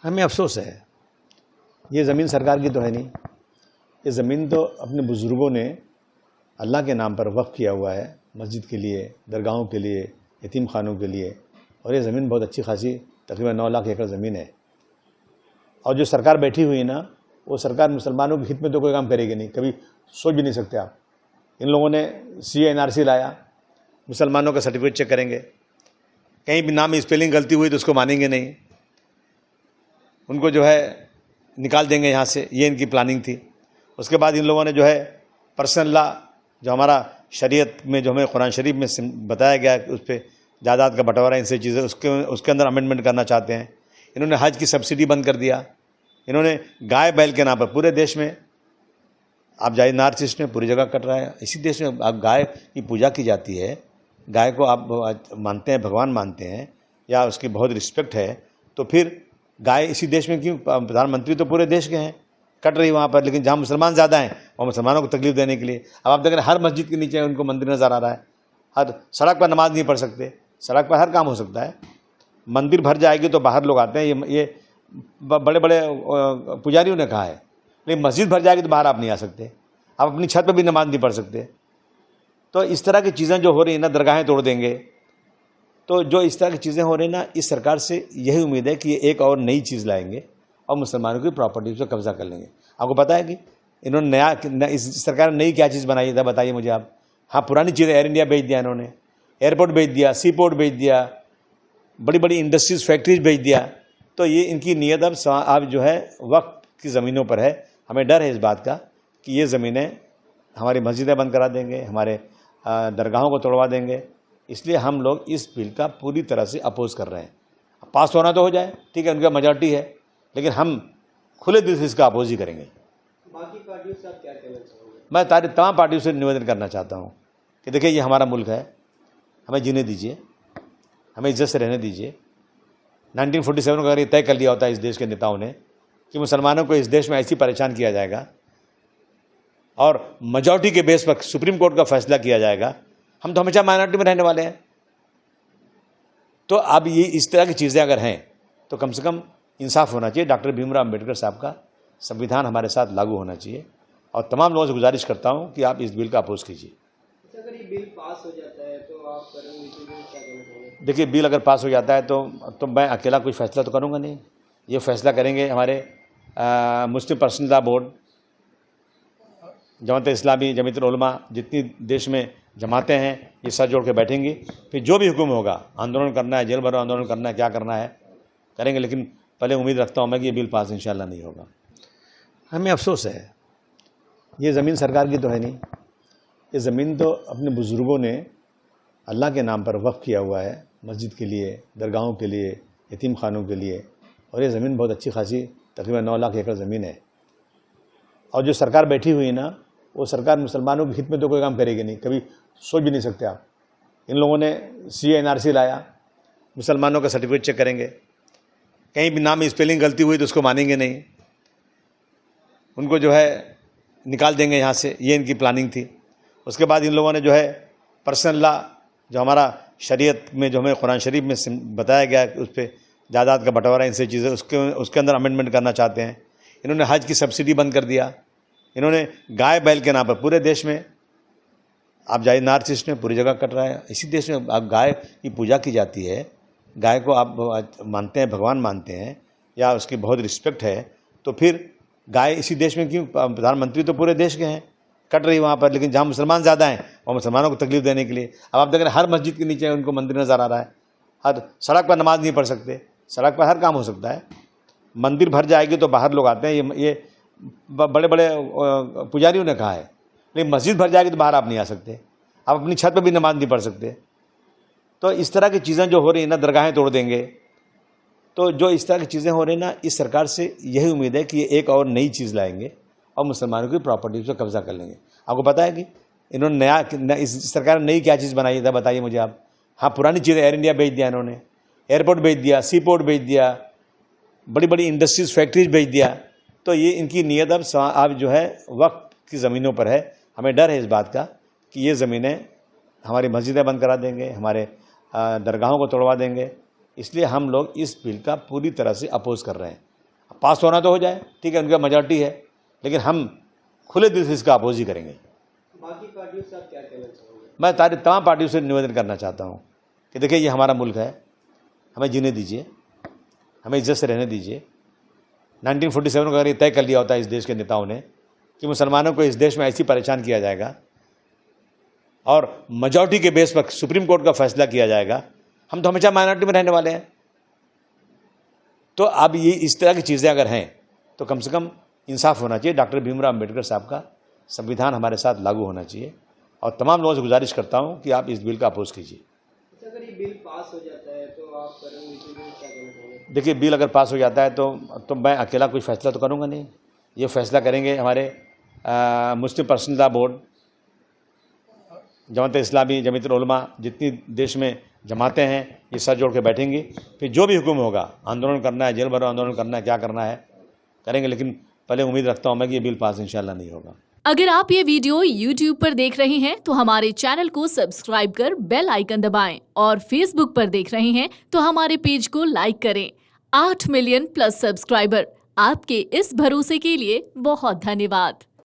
हमें अफसोस है, ये ज़मीन सरकार की तो है नहीं। ये ज़मीन तो अपने बुज़ुर्गों ने अल्लाह के नाम पर वक्फ़ किया हुआ है, मस्जिद के लिए, दरगाहों के लिए, यतीम खानों के लिए। और ये ज़मीन बहुत अच्छी खासी तकरीबन 9 लाख एकड़ ज़मीन है। और जो सरकार बैठी हुई है ना, वो सरकार मुसलमानों के हित में तो कोई काम करेगी नहीं, कभी सोच भी नहीं सकते आप। इन लोगों ने CA NRC लाया, मुसलमानों का सर्टिफिकेट चेक करेंगे, कहीं भी नाम में स्पेलिंग गलती हुई तो उसको मानेंगे नहीं, उनको जो है निकाल देंगे यहाँ से। ये इनकी प्लानिंग थी। उसके बाद इन लोगों ने जो है पर्सनल लॉ, जो हमारा शरीयत में, जो हमें कुरान शरीफ में बताया गया है, उस पर जायदाद का बंटवारा, इनसे चीज़ें उसके अंदर अमेंडमेंट करना चाहते हैं। इन्होंने हज की सब्सिडी बंद कर दिया। इन्होंने गाय बैल के नाम पर पूरे देश में, आप जाइए नॉर्थ ईस्ट में पूरी जगह कट रहा है। इसी देश में आप गाय की पूजा की जाती है, गाय को आप मानते हैं, भगवान मानते हैं, या उसकी बहुत रिस्पेक्ट है, तो फिर गाय इसी देश में क्यों? प्रधानमंत्री तो पूरे देश के हैं, कट रही वहाँ पर, लेकिन जहाँ मुसलमान ज़्यादा हैं और मुसलमानों को तकलीफ देने के लिए। अब आप देख रहे हैं हर मस्जिद के नीचे उनको मंदिर नज़र आ रहा है। हर सड़क पर नमाज नहीं पढ़ सकते, सड़क पर हर काम हो सकता है। मंदिर भर जाएगी तो बाहर लोग आते हैं, ये बड़े बड़े पुजारियों ने कहा है। लेकिन मस्जिद भर जाएगी तो बाहर आप नहीं आ सकते, आप अपनी छत पर भी नमाज नहीं पढ़ सकते। तो इस तरह की चीज़ें जो हो रही हैं ना, दरगाहें तोड़ देंगे। तो जो इस तरह की चीज़ें हो रही हैं ना, इस सरकार से यही उम्मीद है कि ये एक और नई चीज़ लाएंगे और मुसलमानों की प्रॉपर्टी पर कब्जा कर लेंगे। आपको पता है कि इन्होंने इस सरकार ने नई क्या चीज़ बनाई था, बताइए मुझे आप। हाँ, पुरानी चीज़ें, एयर इंडिया बेच दिया इन्होंने, एयरपोर्ट बेच दिया, सी पोर्ट बेच दिया, बड़ी बड़ी इंडस्ट्रीज, फैक्ट्रीज बेच दिया। तो ये इनकी नीयत अब जो है वक्फ की ज़मीनों पर है। हमें डर है इस बात का कि ये ज़मीनें हमारी मस्जिदें बंद करा देंगे, हमारे दरगाहों को तोड़वा देंगे। इसलिए हम लोग इस बिल का पूरी तरह से अपोज कर रहे हैं। पास होना तो हो जाए, ठीक है, उनका मेजॉरिटी है, लेकिन हम खुले दिल से इसका अपोज ही करेंगे। बाकी पार्टियों से आप क्या कहना चाहोगे? मैं तमाम पार्टियों से निवेदन करना चाहता हूँ कि देखिए, ये हमारा मुल्क है, हमें जीने दीजिए, हमें इज्जत से रहने दीजिए। 1947 को अगर ये तय कर लिया होता है इस देश के नेताओं ने कि मुसलमानों को इस देश में ऐसी परेशान किया जाएगा और मेजॉरिटी के बेस पर सुप्रीम कोर्ट का फैसला किया जाएगा, हम तो हमेशा माइनॉरिटी में रहने वाले हैं। तो अब ये इस तरह की चीज़ें अगर हैं तो कम से कम इंसाफ होना चाहिए। डॉक्टर भीमराव अम्बेडकर साहब का संविधान हमारे साथ लागू होना चाहिए। और तमाम लोगों से गुजारिश करता हूँ कि आप इस बिल का अपोज कीजिए। अगर ये बिल पास हो जाता है तो आप करेंगे, क्या कहना चाहोगे? देखिए, बिल अगर पास हो जाता है तो मैं अकेला कोई फैसला तो करूँगा नहीं। ये फैसला करेंगे हमारे मुस्लिम personal law board, Jamaat Islami, Jamiat Ulama, जितनी देश में जमातें हैं, ये सर जोड़ के बैठेंगी। फिर जो भी हुक्म होगा, आंदोलन करना है, जेल भरो आंदोलन करना है, क्या करना है करेंगे। लेकिन पहले उम्मीद रखता हूँ मैं कि ये बिल पास इंशाल्लाह नहीं होगा। हमें अफसोस है, ये ज़मीन सरकार की तो है नहीं। ये ज़मीन तो अपने बुज़ुर्गों ने अल्लाह के नाम पर वक्फ़ किया हुआ है, मस्जिद के लिए, दरगाहों के लिए, यतीम खानों के लिए। और ये ज़मीन बहुत अच्छी खासी तकरीबन 9 लाख एकड़ ज़मीन है। और जो सरकार बैठी हुई है ना, वो सरकार मुसलमानों के हित में तो कोई काम करेगी नहीं, कभी सोच भी नहीं सकते आप। इन लोगों ने CA NRC लाया, मुसलमानों का सर्टिफिकेट चेक करेंगे, कहीं भी नाम में स्पेलिंग गलती हुई तो उसको मानेंगे नहीं, उनको जो है निकाल देंगे यहाँ से। ये इनकी प्लानिंग थी। उसके बाद इन लोगों ने जो है पर्सनल लॉ, जो हमारा शरीयत में, जो हमें कुरान शरीफ में बताया गया है, उस पर जायदाद का बंटवारा, इनसे चीज़ें उसके अंदर अमेंडमेंट करना चाहते हैं। इन्होंने हज की सब्सिडी बंद कर दिया। इन्होंने गाय बैल के नाम पर पूरे देश में, आप जाइए नॉर्थ ईस्ट में पूरी जगह कट रहा है। इसी देश में आप गाय की पूजा की जाती है, गाय को आप मानते हैं, भगवान मानते हैं, या उसकी बहुत रिस्पेक्ट है, तो फिर गाय इसी देश में क्यों? प्रधानमंत्री तो पूरे देश के हैं, कट रही वहाँ पर, लेकिन जहाँ मुसलमान ज़्यादा हैं और मुसलमानों को तकलीफ देने के लिए। अब आप देख रहे हैं हर मस्जिद के नीचे उनको मंदिर नज़र आ रहा है। हर सड़क पर नमाज नहीं पढ़ सकते, सड़क पर हर काम हो सकता है। मंदिर भर जाएगी तो बाहर लोग आते हैं, ये बड़े बड़े पुजारियों ने कहा है। लेकिन मस्जिद भर जाएगी तो बाहर आप नहीं आ सकते, आप अपनी छत पर भी नमाज नहीं पढ़ सकते। तो इस तरह की चीज़ें जो हो रही हैं ना, दरगाहें तोड़ देंगे। तो जो इस तरह की चीज़ें हो रही हैं ना, इस सरकार से यही उम्मीद है कि ये एक और नई चीज़ लाएंगे और मुसलमानों की प्रॉपर्टी पर कब्जा कर लेंगे। आपको पता है कि इन्होंने इस सरकार ने नई क्या चीज़ बनाई था, बताइए मुझे आप। हाँ, पुरानी चीज़ें, एयर इंडिया बेच दिया इन्होंने, एयरपोर्ट बेच दिया, सी पोर्ट बेच दिया, बड़ी बड़ी इंडस्ट्रीज, फैक्ट्रीज बेच दिया। तो ये इनकी नीयत अब जो है वक्फ की ज़मीनों पर है। हमें डर है इस बात का कि ये ज़मीनें हमारी मस्जिदें बंद करा देंगे, हमारे दरगाहों को तोड़वा देंगे। इसलिए हम लोग इस बिल का पूरी तरह से अपोज कर रहे हैं। पास होना तो हो जाए, ठीक है, उनका मेजॉरिटी है, लेकिन हम खुले दिल से इसका अपोज ही करेंगे। बाकी पार्टियों से आप क्या कहना चाहोगे? मैं तमाम पार्टियों से निवेदन करना चाहता हूँ कि देखिए, ये हमारा मुल्क है, हमें जीने दीजिए, हमें इज्जत से रहने दीजिए। 1947 को अगर ये तय कर लिया होता है इस देश के नेताओं ने कि मुसलमानों को इस देश में ऐसी परेशान किया जाएगा और मेजॉरिटी के बेस पर सुप्रीम कोर्ट का फैसला किया जाएगा, हम तो हमेशा माइनॉरिटी में रहने वाले हैं। तो अब ये इस तरह की चीज़ें अगर हैं तो कम से कम इंसाफ होना चाहिए। डॉक्टर भीमराव अम्बेडकर साहब का संविधान हमारे साथ लागू होना चाहिए और तमाम लोगों से गुजारिश करता हूँ कि आप इस बिल का अपोज कीजिए। अच्छा, अगर ये बिल पास हो जाता है तो आप रणनीति में क्या कहना चाहोगे? देखिए, बिल अगर पास हो जाता है तो मैं अकेला कोई फैसला तो करूँगा नहीं। ये फैसला करेंगे हमारे मुस्लिम पर्सनल बोर्ड, जमात इस्लामी, जमीयत उलमा, जितनी देश में जमातें हैं, ये सर जोड़ के बैठेंगी। फिर जो भी हुक्म होगा, आंदोलन करना है, जेल भरो आंदोलन करना है, क्या करना है करेंगे, लेकिन पहले उम्मीद रखता हूँ मैं कि ये बिल पास इंशाल्लाह नहीं होगा। अगर आप ये वीडियो YouTube पर देख रहे हैं तो हमारे चैनल को सब्सक्राइब कर बेल आइकन दबाएं और Facebook पर देख रहे हैं तो हमारे पेज को लाइक करें। 8 मिलियन प्लस सब्सक्राइबर, आपके इस भरोसे के लिए बहुत धन्यवाद।